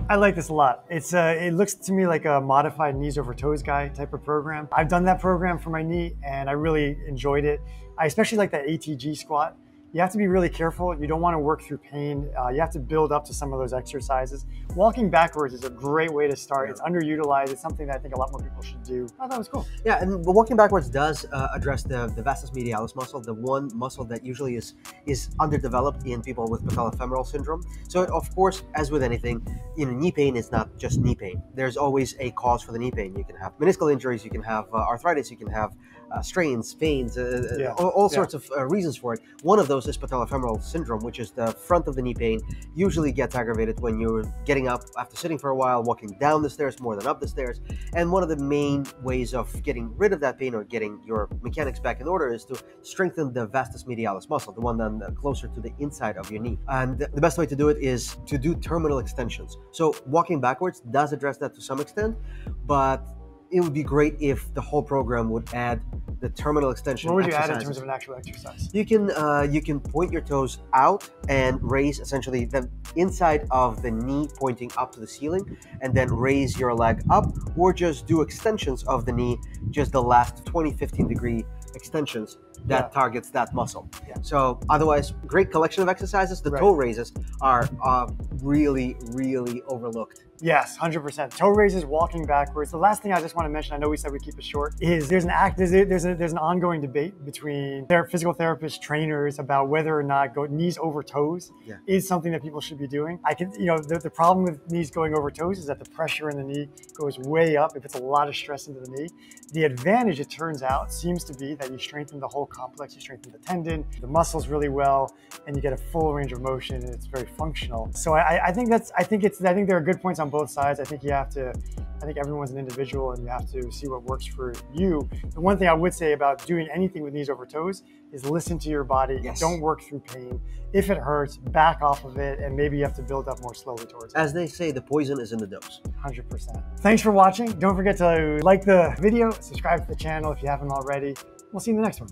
I like this a lot. It looks to me like a modified knees over toes guy type of program. I've done that program for my knee and I really enjoyed it. I especially like that ATG squat. You have to be really careful. You don't want to work through pain. You have to build up to some of those exercises. Walking backwards is a great way to start. It's underutilized. It's something that I think a lot more people should do. I thought it was cool. Yeah, and walking backwards does address the vastus medialis muscle, the one muscle that usually is underdeveloped in people with patellofemoral syndrome. So of course, as with anything, knee pain is not just knee pain. There's always a cause for the knee pain. You can have meniscal injuries, you can have arthritis, you can have strains, veins, all sorts of reasons for it. One of those is patellofemoral syndrome, which is the front of the knee pain. Usually gets aggravated when you're getting up after sitting for a while, walking down the stairs more than up the stairs. And one of the main ways of getting rid of that pain or getting your mechanics back in order is to strengthen the vastus medialis muscle, the one then closer to the inside of your knee. And the best way to do it is to do terminal extensions. So walking backwards does address that to some extent, but it would be great if the whole program would add the terminal extension. What would you add in terms of an actual exercise? You can point your toes out and raise essentially the inside of the knee pointing up to the ceiling, and then raise your leg up, or just do extensions of the knee, just the last 20-15 degree extensions that targets that muscle. So otherwise, great collection of exercises. The toe raises are really, really overlooked. Yes, 100%. Toe raises, walking backwards. The last thing I just want to mention, I know we said we keep it short, is there's an ongoing debate between physical therapists, trainers about whether or not knees over toes is something that people should be doing. The problem with knees going over toes is that the pressure in the knee goes way up. It puts a lot of stress into the knee. The advantage, it turns out, seems to be that you strengthen the whole complex. You strengthen the tendon, the muscles really well, and you get a full range of motion, and it's very functional. So I think there are good points on both sides. I think everyone's an individual and you have to see what works for you. The one thing I would say about doing anything with knees over toes is listen to your body. Don't work through pain. If it hurts, back off of it, and maybe you have to build up more slowly towards it. As they say, the poison is in the dose. 100%. Thanks for watching. Don't forget to like the video, subscribe to the channel if you haven't already. We'll see you in the next one.